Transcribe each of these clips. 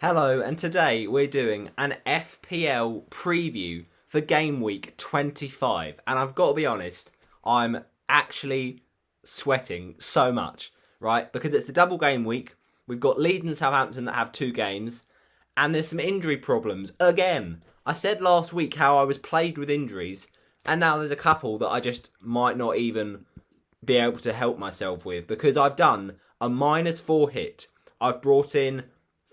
Hello, and today we're doing an FPL preview for Game Week 25. And I've got to be honest, I'm actually sweating so much, right? Because it's the double game week. We've got Leeds and Southampton that have two games, and there's some injury problems again. I said last week how I was plagued with injuries, and now there's a couple that I just might not even be able to help myself with because I've done a -4 hit. I've brought in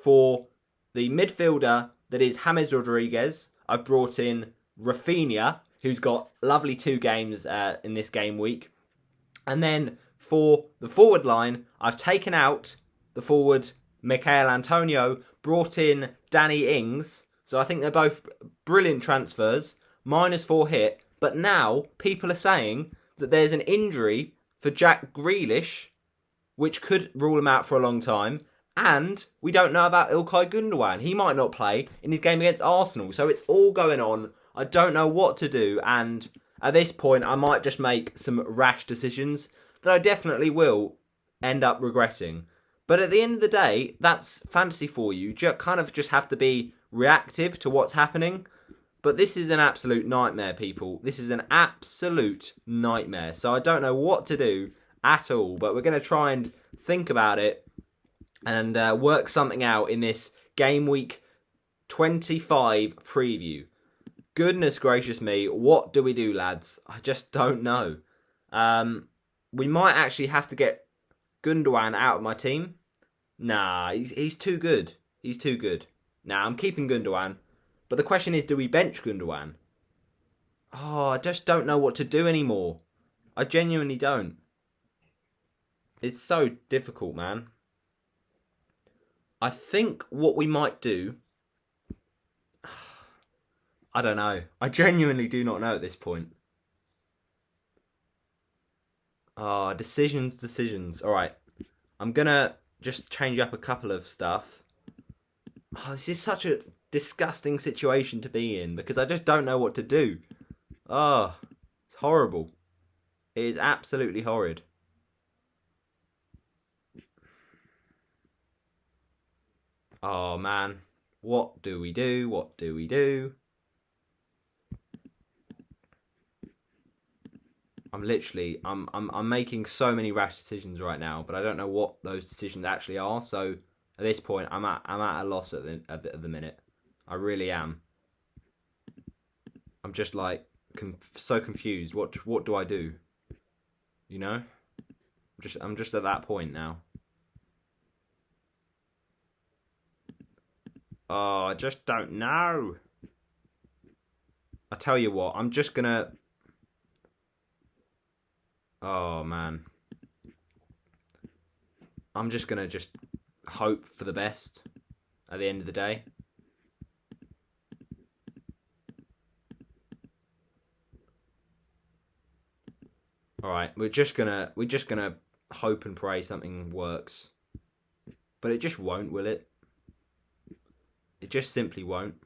for the midfielder that is James Rodriguez. I've brought in Rafinha, who's got lovely two games in this game week. And then for the forward line, I've taken out the forward Michael Antonio, brought in Danny Ings. So I think they're both brilliant transfers, -4 hit. But now people are saying that there's an injury for Jack Grealish, which could rule him out for a long time. And we don't know about Ilkay Gundogan. He might not play in his game against Arsenal. So it's all going on. I don't know what to do. And at this point, I might just make some rash decisions that I definitely will end up regretting. But at the end of the day, that's fantasy for you. You kind of just have to be reactive to what's happening. But this is an absolute nightmare, people. This is an absolute nightmare. So I don't know what to do at all. But we're going to try and think about it and work something out in this Game Week 25 preview. Goodness gracious me, what do we do, lads? I just don't know. We might actually have to get Gundogan out of my team. Nah, he's too good. He's too good. Nah, I'm keeping Gundogan. But the question is, do we bench Gundogan? Oh, I just don't know what to do anymore. I genuinely don't. It's so difficult, man. I think what we might do... I don't know. I genuinely do not know at this point. Oh, decisions. Alright. I'm going to just change up a couple of stuff. Oh, this is such a disgusting situation to be in because I just don't know what to do. Oh, it's horrible. It is absolutely horrid. Oh man, what do we do? What do we do? I'm making so many rash decisions right now, but I don't know what those decisions actually are. So at this point, I'm at a loss at the minute. I really am. I'm just like so confused. What do I do? You know, I'm just at that point now. Oh, I just don't know. I tell you what, I'm just gonna... Oh, man. I'm just gonna hope for the best at the end of the day. Alright, we're just gonna hope and pray something works. But it just won't, will it? It just simply won't.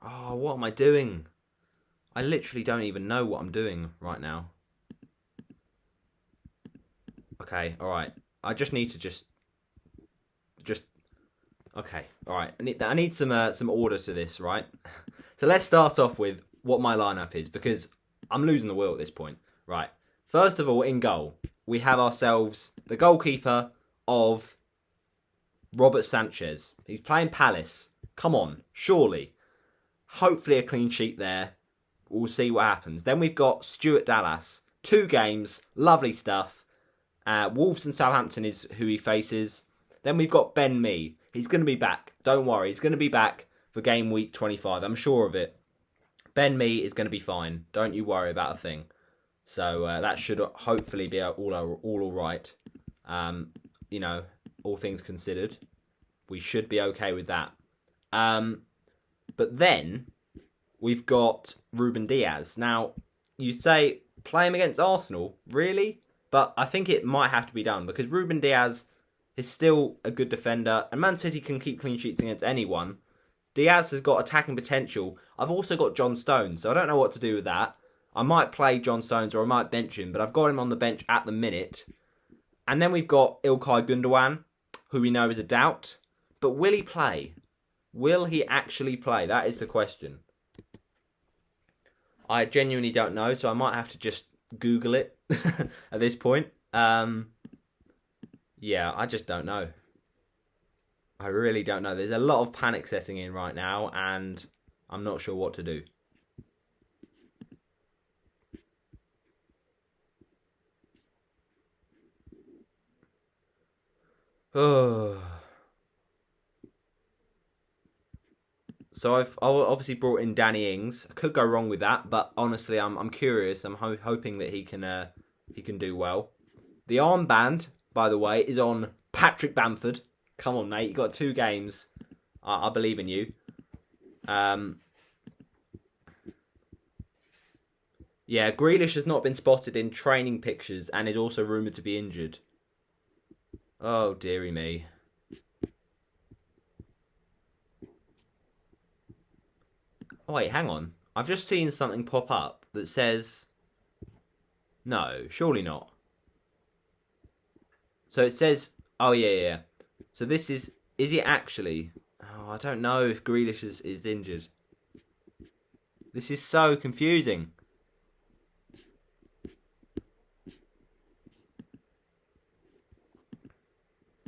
Oh, what am I doing? I literally don't even know what I'm doing right now. Okay, alright. I just need to just... Okay, alright. I need some order to this, right? So let's start off with what my lineup is, because I'm losing the will at this point. Right. First of all, in goal, we have ourselves the goalkeeper of Robert Sanchez. He's playing Palace. Come on, surely. Hopefully a clean sheet there. We'll see what happens. Then we've got Stuart Dallas. 2 games, lovely stuff. Wolves and Southampton is who he faces. Then we've got Ben Mee. He's going to be back. Don't worry, he's going to be back for Game Week 25. I'm sure of it. Ben Mee is going to be fine. Don't you worry about a thing. So that should hopefully be all right. You know, all things considered, we should be okay with that. But then we've got Ruben Diaz. Now, you say play him against Arsenal, really? But I think it might have to be done because Ruben Diaz is still a good defender, and Man City can keep clean sheets against anyone. Diaz has got attacking potential. I've also got John Stones, so I don't know what to do with that. I might play John Stones or I might bench him, but I've got him on the bench at the minute. And then we've got Ilkay Gundogan, who we know is a doubt. But will he play? Will he actually play? That is the question. I genuinely don't know, so I might have to just Google it at this point. Yeah, I just don't know. I really don't know. There's a lot of panic setting in right now, and I'm not sure what to do. Oh. So I've obviously brought in Danny Ings. I could go wrong with that, but honestly, I'm curious. I'm hoping that he can do well. The armband, by the way, is on Patrick Bamford. Come on, mate. You got 2 games. I believe in you. Yeah, Grealish has not been spotted in training pictures and is also rumoured to be injured. Oh, dearie me. Oh, wait, hang on. I've just seen something pop up that says... No, surely not. So it says... Oh, yeah. So this is... Is it actually... Oh, I don't know if Grealish is injured. This is so confusing.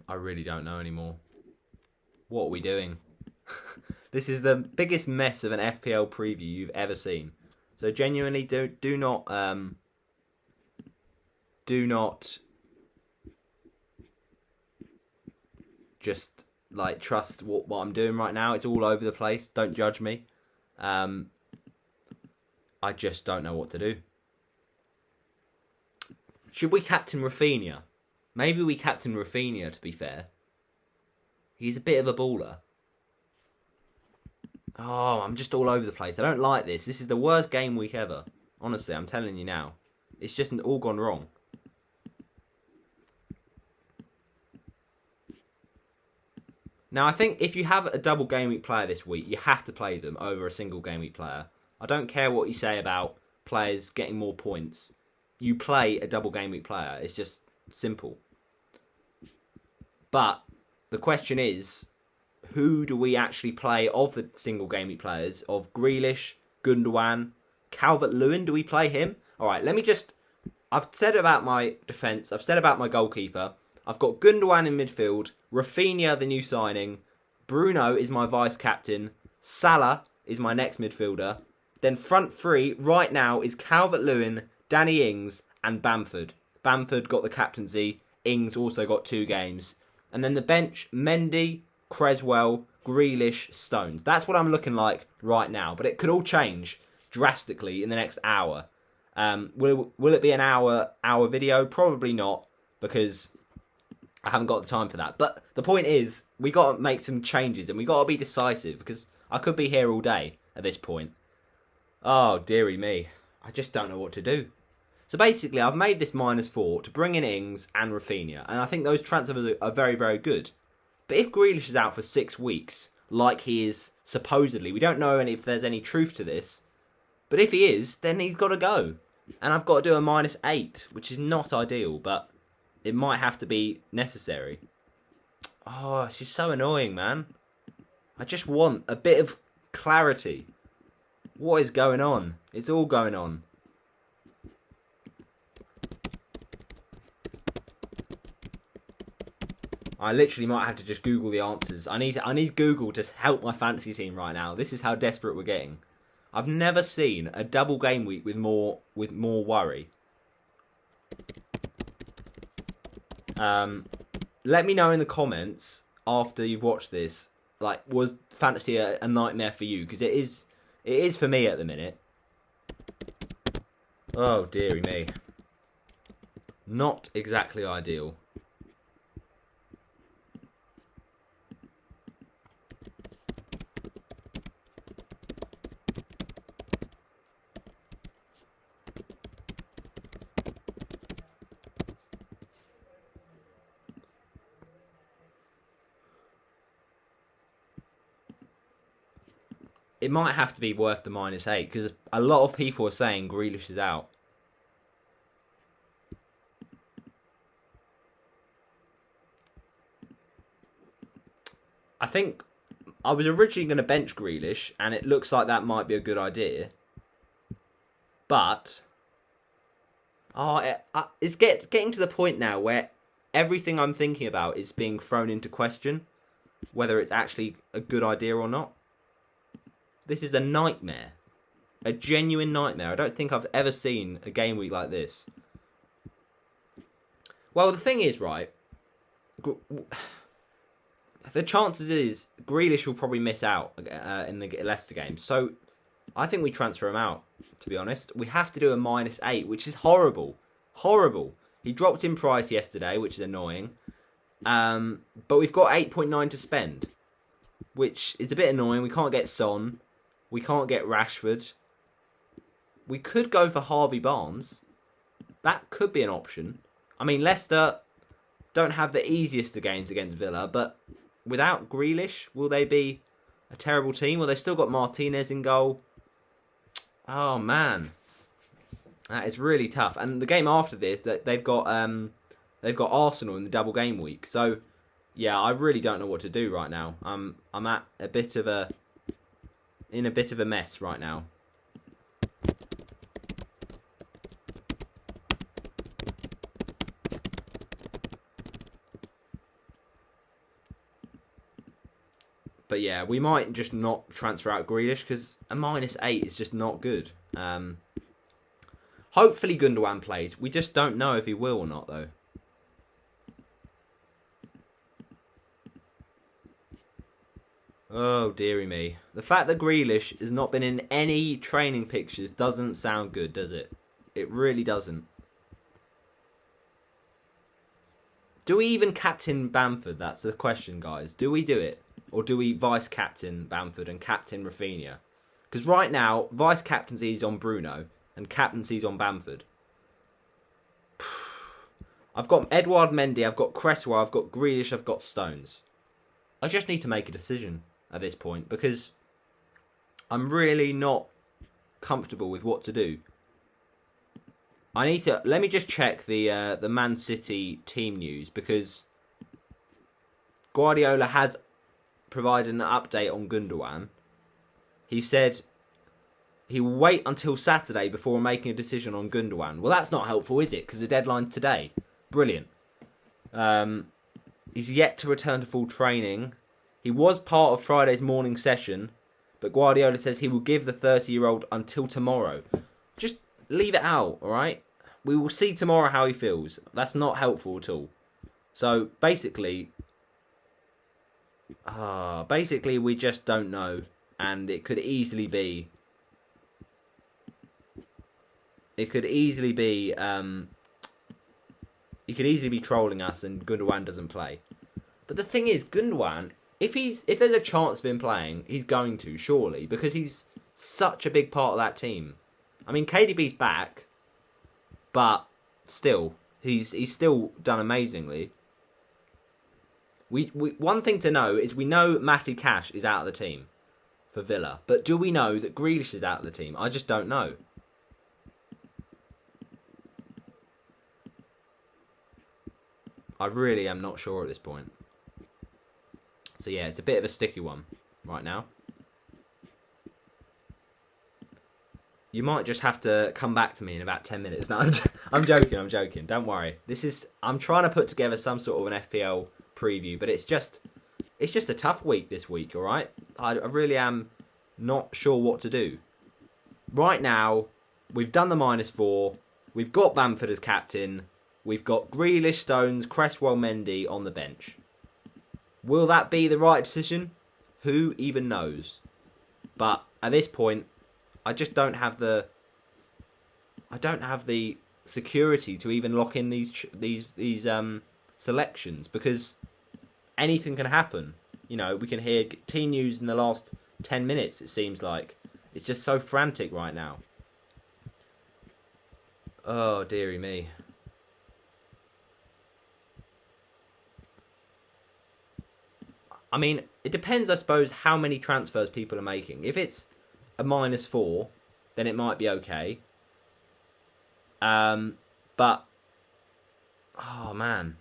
I really don't know anymore. What are we doing? This is the biggest mess of an FPL preview you've ever seen. So genuinely, do not just like trust what I'm doing right now. It's all over the place. Don't judge me. I just don't know what to do. Should we captain Rafinha? Maybe we captain Rafinha, to be fair. He's a bit of a baller. Oh, I'm just all over the place. I don't like this. This is the worst game week ever. Honestly, I'm telling you now. It's just all gone wrong. Now, I think if you have a double game week player this week, you have to play them over a single game week player. I don't care what you say about players getting more points. You play a double game week player. It's just simple. But the question is, who do we actually play of the single game week players? Of Grealish, Gundogan, Calvert-Lewin, do we play him? All right, let me just... I've said about my defence. I've said about my goalkeeper. I've got Gundogan in midfield. Rafinha, the new signing. Bruno is my vice-captain. Salah is my next midfielder. Then front 3 right now is Calvert-Lewin, Danny Ings, and Bamford. Bamford got the captaincy. Ings also got 2 games. And then the bench, Mendy, Creswell, Grealish, Stones. That's what I'm looking like right now. But it could all change drastically in the next hour. Will it be an hour video? Probably not, because I haven't got the time for that. But the point is, we got to make some changes and we got to be decisive, because I could be here all day at this point. Oh, dearie me. I just don't know what to do. So basically, I've made this -4 to bring in Ings and Rafinha, and I think those transfers are very, very good. But if Grealish is out for 6 weeks, like he is supposedly, we don't know if there's any truth to this, but if he is, then he's got to go. And I've got to do a -8, which is not ideal, but it might have to be necessary. Oh, this is so annoying, man. I just want a bit of clarity. What is going on? It's all going on. I literally might have to just Google the answers. I need Google to help my fantasy team right now. This is how desperate we're getting. I've never seen a double game week with more worry. Let me know in the comments after you've watched this. Like, was fantasy a nightmare for you? Because it is for me at the minute. Oh dearie me. Not exactly ideal. It might have to be worth the -8, because a lot of people are saying Grealish is out. think I was originally going to bench Grealish, and it looks like that might be a good idea. But it's getting to the point now where everything I'm thinking about is being thrown into question, whether it's actually a good idea or not. This is a nightmare. A genuine nightmare. I don't think I've ever seen a game week like this. Well, the thing is, right, the chances is Grealish will probably miss out in the Leicester game. So I think we transfer him out, to be honest. We have to do a -8, which is horrible. Horrible. He dropped in price yesterday, which is annoying. But we've got 8.9 to spend, which is a bit annoying. We can't get Son. We can't get Rashford. We could go for Harvey Barnes. That could be an option. I mean, Leicester don't have the easiest of games against Villa, but without Grealish, will they be a terrible team? Well, they've still got Martinez in goal. Oh, man. That is really tough. And the game after this, they've got Arsenal in the double game week. So, yeah, I really don't know what to do right now. I'm in a bit of a mess right now. But yeah, we might just not transfer out Grealish because a -8 is just not good. Hopefully Gundogan plays. We just don't know if he will or not, though. Oh, dearie me. The fact that Grealish has not been in any training pictures doesn't sound good, does it? It really doesn't. Do we even captain Bamford? That's the question, guys. Do we do it? Or do we vice-captain Bamford and captain Rafinha? Because right now, vice-captaincy is on Bruno and captaincy is on Bamford. I've got Edouard Mendy, I've got Cresswell, I've got Grealish, I've got Stones. I just need to make a decision at this point because I'm really not comfortable with what to do. Let me just check the Man City team news because Guardiola has provided an update on Gundogan. He said he will wait until Saturday before making a decision on Gundogan. Well, that's not helpful, is it? Because the deadline's today. Brilliant. He's yet to return to full training. He was part of Friday's morning session, but Guardiola says he will give the 30-year-old until tomorrow. Just leave it out, all right? We will see tomorrow how he feels. That's not helpful at all. So basically we just don't know, and it could easily be. He could easily be trolling us, and Gundogan doesn't play. But the thing is, Gundogan, if there's a chance of him playing, he's going to surely because he's such a big part of that team. I mean, KDB's back, but still, he's still done amazingly. We one thing to know is we know Matty Cash is out of the team for Villa, but do we know that Grealish is out of the team? I just don't know. I really am not sure at this point. So yeah, it's a bit of a sticky one right now. You might just have to come back to me in about 10 minutes. No, I'm joking. Don't worry. I'm trying to put together some sort of an FPL preview, but it's just a tough week this week, all right? I really am not sure what to do. Right now, we've done the -4. We've got Bamford as captain. We've got Grealish, Stones, Cresswell, Mendy on the bench. Will that be the right decision? Who even knows? But at this point, I just don't have the security to even lock in these selections because anything can happen. You know, we can hear team news in the last 10 minutes. It seems like it's just so frantic right now. Oh dearie me. I mean, it depends, I suppose, how many transfers people are making. If it's a -4, then it might be okay. But, oh man.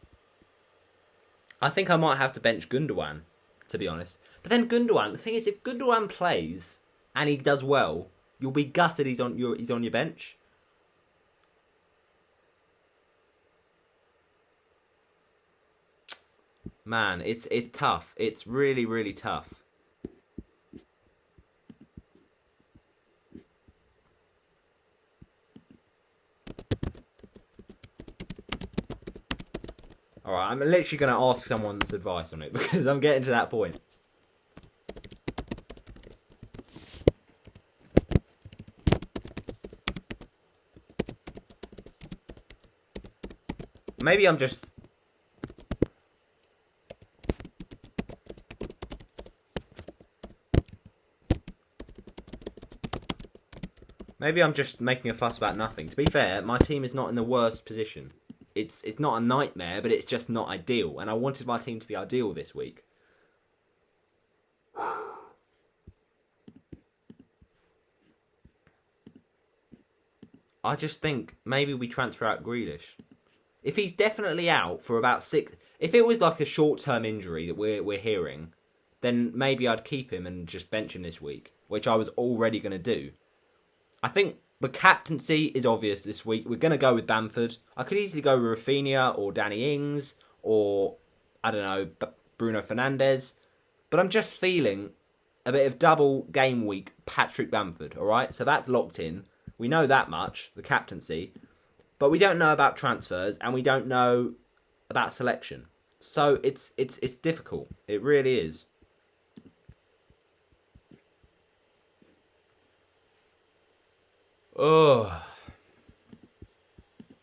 I think I might have to bench Gundogan to be honest. But then Gundogan, the thing is, if Gundogan plays and he does well, you'll be gutted he's on your bench. Man, it's tough. It's really, really tough. Alright, I'm literally going to ask someone's advice on it because I'm getting to that point. Maybe I'm just... Maybe I'm just making a fuss about nothing. To be fair, my team is not in the worst position. It's not a nightmare, but it's just not ideal. And I wanted my team to be ideal this week. I just think maybe we transfer out Grealish. If he's definitely out for about 6... If it was like a short-term injury that we're hearing, then maybe I'd keep him and just bench him this week, which I was already going to do. I think the captaincy is obvious this week. We're going to go with Bamford. I could easily go with Rafinha or Danny Ings or, I don't know, Bruno Fernandes. But I'm just feeling a bit of double game week Patrick Bamford, all right? So that's locked in. We know that much, the captaincy. But we don't know about transfers and we don't know about selection. So it's difficult. It really is. Oh,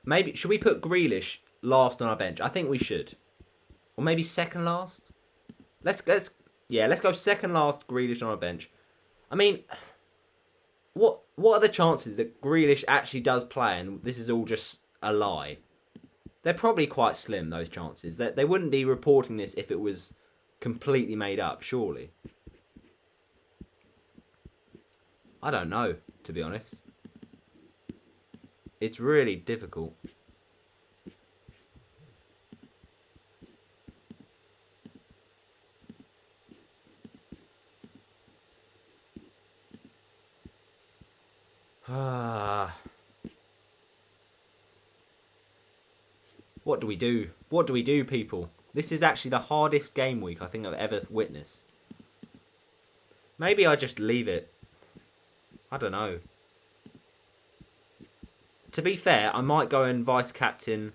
maybe should we put Grealish last on our bench? I think we should, or maybe second last. Let's go second last. Grealish on our bench. I mean, what are the chances that Grealish actually does play and this is all just a lie? They're probably quite slim. Those chances. They wouldn't be reporting this if it was completely made up. Surely. I don't know, to be honest. It's really difficult. What do we do? What do we do, people? This is actually the hardest game week I think I've ever witnessed. Maybe I just leave it. I don't know. To be fair, I might go and vice-captain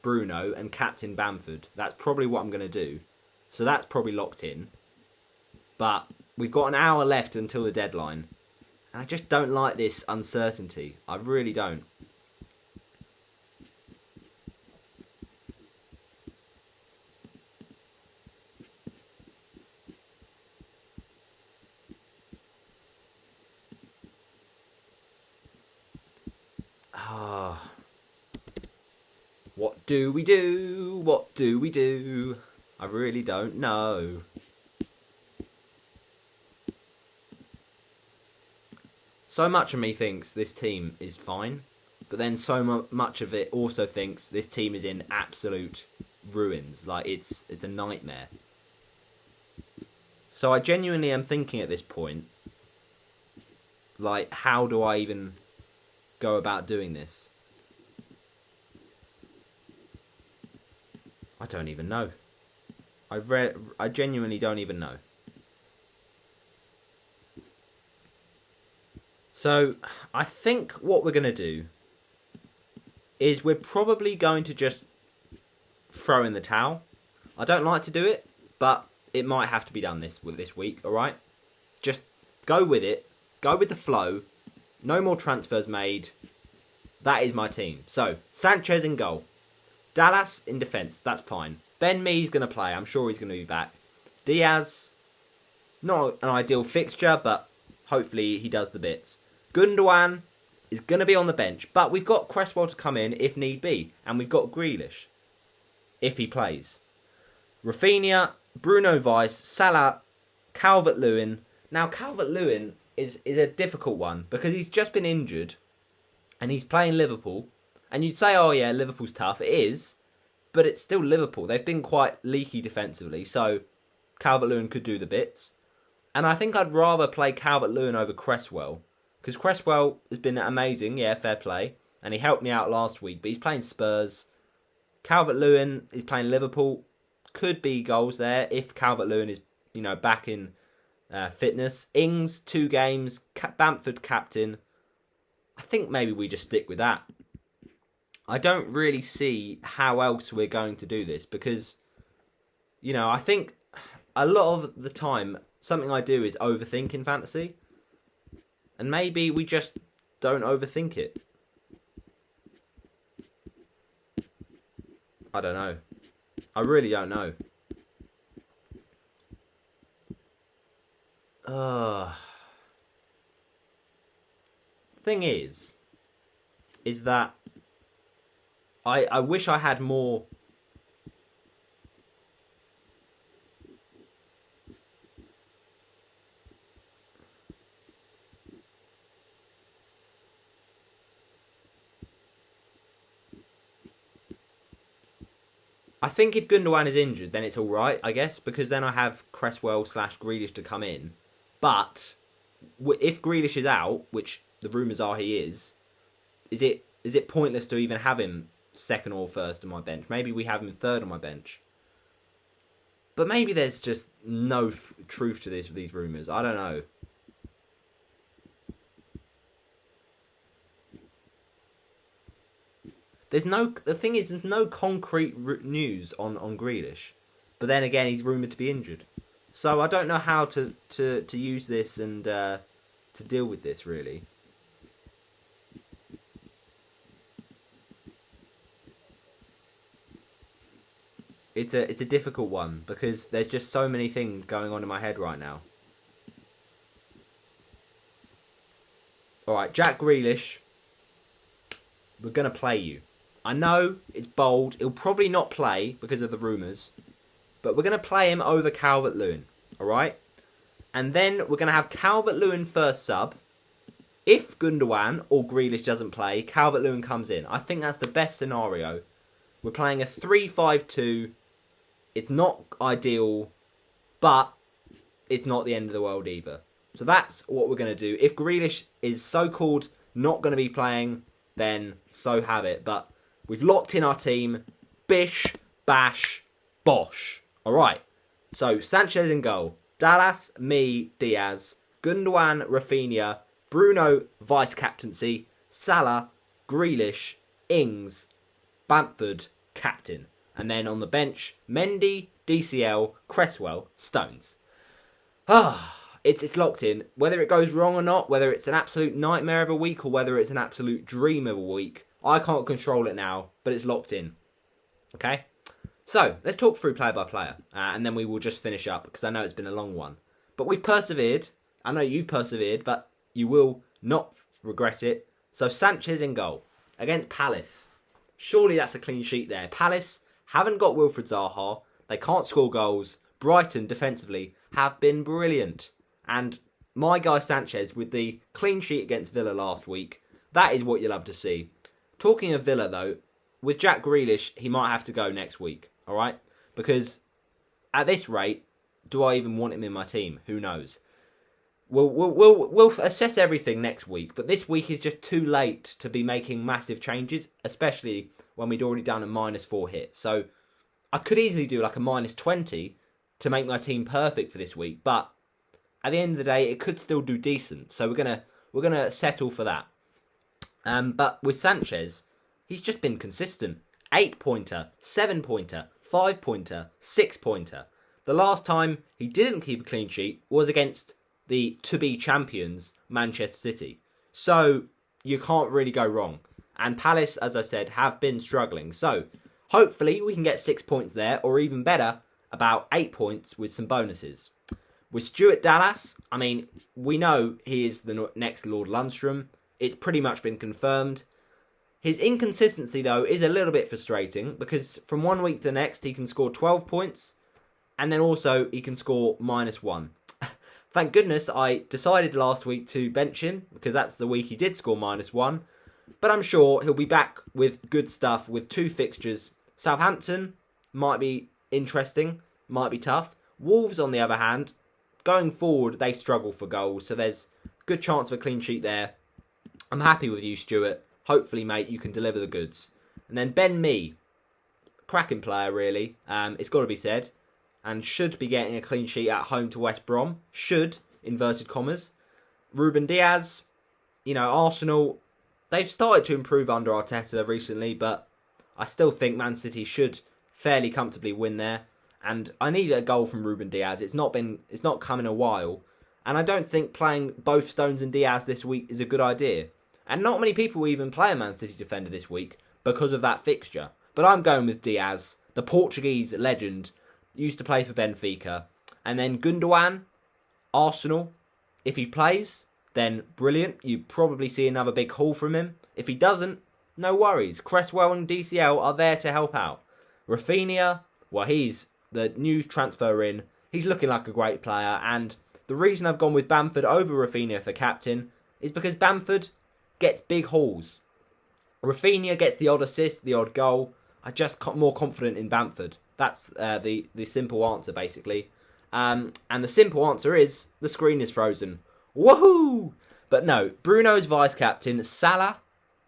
Bruno and captain Bamford. That's probably what I'm going to do. So that's probably locked in. But we've got an hour left until the deadline. And I just don't like this uncertainty. I really don't. What do we do? What do we do? I really don't know. So much of me thinks this team is fine, but then so much of it also thinks this team is in absolute ruins. Like, it's a nightmare. So I genuinely am thinking at this point, like, how do I even go about doing this? I don't even know. I genuinely don't even know. So, I think what we're going to do is we're probably going to just throw in the towel. I don't like to do it, but it might have to be done this week, alright? Just go with it. Go with the flow. No more transfers made. That is my team. So, Sanchez in goal. Dallas in defence. That's fine. Ben Mee's going to play. I'm sure he's going to be back. Diaz, not an ideal fixture, but hopefully he does the bits. Gundogan is going to be on the bench, but we've got Cresswell to come in if need be, and we've got Grealish if he plays. Rafinha, Bruno Weiss, Salah, Calvert-Lewin. Now, Calvert-Lewin is a difficult one because he's just been injured and he's playing Liverpool. And you'd say, oh yeah, Liverpool's tough. It is, but it's still Liverpool. They've been quite leaky defensively, so Calvert-Lewin could do the bits. And I think I'd rather play Calvert-Lewin over Cresswell. Because Cresswell has been amazing, yeah, fair play. And he helped me out last week, but he's playing Spurs. Calvert-Lewin is playing Liverpool. Could be goals there if Calvert-Lewin is, back in fitness. Ings, 2 games. Bamford, captain. I think maybe we just stick with that. I don't really see how else we're going to do this because, I think a lot of the time something I do is overthink in fantasy. And maybe we just don't overthink it. I don't know. I really don't know. Thing is that I wish I had more. I think if Gundogan is injured, then it's all right, I guess, because then I have Cresswell / Grealish to come in. But if Grealish is out, which the rumours are he is it pointless to even have him second or first on my bench? Maybe we have him third on my bench. But maybe there's just no truth to these rumours. I don't know. The thing is, there's no concrete news on Grealish. But then again, he's rumoured to be injured. So I don't know how to use this and to deal with this, really. It's a difficult one because there's just so many things going on in my head right now. Alright, Jack Grealish. We're going to play you. I know it's bold. He'll probably not play because of the rumours. But we're going to play him over Calvert-Lewin. Alright? And then we're going to have Calvert-Lewin first sub. If Gundogan or Grealish doesn't play, Calvert-Lewin comes in. I think that's the best scenario. We're playing a 3-5-2. It's not ideal, but it's not the end of the world either. So that's what we're going to do. If Grealish is so-called not going to be playing, then so have it. But we've locked in our team. Bish, bash, bosh. All right. So Sanchez in goal. Dallas, me, Diaz. Gundogan, Rafinha. Bruno, vice-captaincy. Salah, Grealish, Ings, Bamford, captain. And then on the bench, Mendy, DCL, Cresswell, Stones. It's locked in. Whether it goes wrong or not, whether it's an absolute nightmare of a week or whether it's an absolute dream of a week, I can't control it now, but it's locked in. Okay? So, let's talk through player by player, and then we will just finish up, because I know it's been a long one. But we've persevered. I know you've persevered, but you will not regret it. So, Sanchez in goal against Palace. Surely that's a clean sheet there. Palace haven't got Wilfried Zaha. They can't score goals. Brighton, defensively, have been brilliant. And my guy Sanchez, with the clean sheet against Villa last week, that is what you love to see. Talking of Villa, though, with Jack Grealish, he might have to go next week. All right? Because at this rate, do I even want him in my team? Who knows? We'll assess everything next week, but this week is just too late to be making massive changes, especially when we'd already done a -4 hit. So I could easily do like a -20 to make my team perfect for this week, but at the end of the day, it could still do decent. So we're gonna settle for that. But with Sanchez, he's just been consistent. 8-pointer, 7-pointer, 5-pointer, 6-pointer. The last time he didn't keep a clean sheet was against the to-be champions, Manchester City. So you can't really go wrong. And Palace, as I said, have been struggling. So hopefully we can get 6 points there, or even better, about 8 points with some bonuses. With Stuart Dallas, I mean, we know he is the next Lord Lundstrom. It's pretty much been confirmed. His inconsistency, though, is a little bit frustrating because from one week to the next, he can score 12 points and then also he can score -1. Thank goodness I decided last week to bench him because that's the week he did score -1. But I'm sure he'll be back with good stuff with 2 fixtures. Southampton might be interesting, might be tough. Wolves, on the other hand, going forward, they struggle for goals, so there's a good chance of a clean sheet there. I'm happy with you, Stuart. Hopefully, mate, you can deliver the goods. And then Ben Mee, cracking player, really. It's got to be said. And should be getting a clean sheet at home to West Brom. Should, inverted commas. Ruben Diaz, Arsenal, they've started to improve under Arteta recently, but I still think Man City should fairly comfortably win there. And I need a goal from Ruben Diaz. It's not come in a while. And I don't think playing both Stones and Diaz this week is a good idea. And not many people even play a Man City defender this week because of that fixture. But I'm going with Diaz, the Portuguese legend, used to play for Benfica. And then Gundogan, Arsenal. If he plays, then brilliant. You probably see another big haul from him. If he doesn't, no worries. Cresswell and DCL are there to help out. Rafinha, well, he's the new transfer in. He's looking like a great player. And the reason I've gone with Bamford over Rafinha for captain is because Bamford gets big hauls. Rafinha gets the odd assist, the odd goal. I'm just more confident in Bamford. That's the simple answer, basically. And the simple answer is, the screen is frozen. Woohoo! But no, Bruno's vice-captain. Salah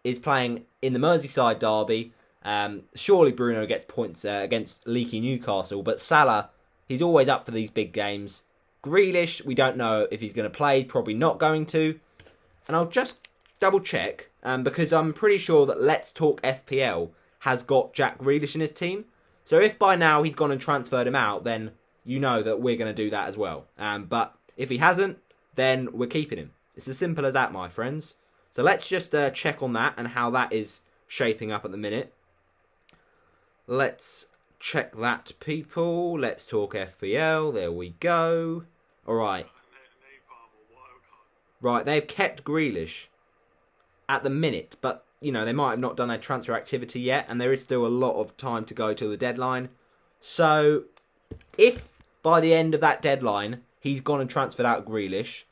is playing in the Merseyside derby. Surely Bruno gets points against leaky Newcastle. But Salah, he's always up for these big games. Grealish, we don't know if he's going to play. Probably not going to. And I'll just double check, because I'm pretty sure that Let's Talk FPL has got Jack Grealish in his team. So if by now he's gone and transferred him out, then you know that we're going to do that as well. But if he hasn't, then we're keeping him. It's as simple as that, my friends. So let's just check on that and how that is shaping up at the minute. Let's check that, people. Let's Talk FPL. There we go. All right. Right, they've kept Grealish at the minute, but they might have not done their transfer activity yet, and there is still a lot of time to go till the deadline. So, if by the end of that deadline he's gone and transferred out Grealish,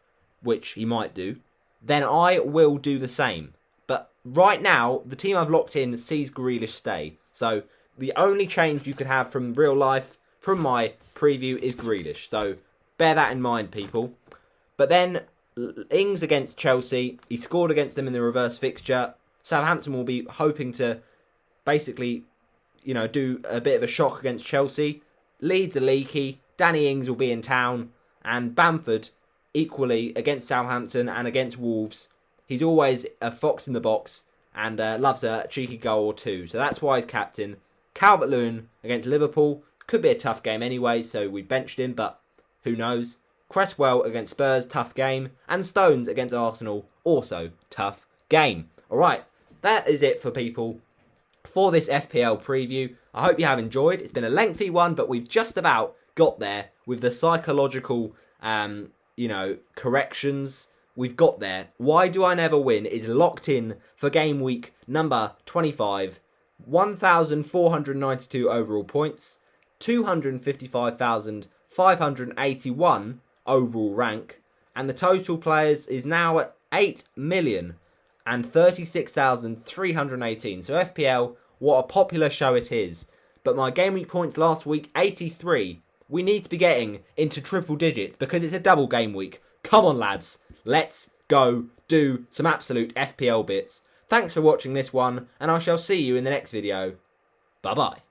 which he might do, then I will do the same. But right now, the team I've locked in sees Grealish stay. So, the only change you could have from real life, from my preview, is Grealish. So, bear that in mind, people. But then, Ings against Chelsea, he scored against them in the reverse fixture. Southampton will be hoping to basically, do a bit of a shock against Chelsea. Leeds are leaky. Danny Ings will be in town. And Bamford, equally, against Southampton and against Wolves. He's always a fox in the box and loves a cheeky goal or two. So that's why he's captain. Calvert-Lewin against Liverpool. Could be a tough game anyway, so we benched him, but who knows. Cresswell against Spurs, tough game. And Stones against Arsenal, also tough game. Alright, that is it for people for this FPL preview. I hope you have enjoyed. It's been a lengthy one, but we've just about got there with the psychological, corrections. We've got there. Why Do I Never Win is locked in for game week number 25. 1,492 overall points. 255,581 overall rank. And the total players is now at 8,036,318. So FPL, what a popular show it is. But my game week points last week, 83. We need to be getting into triple digits because it's a double game week. Come on, lads. Let's go do some absolute FPL bits. Thanks for watching this one, and I shall see you in the next video. Bye-bye.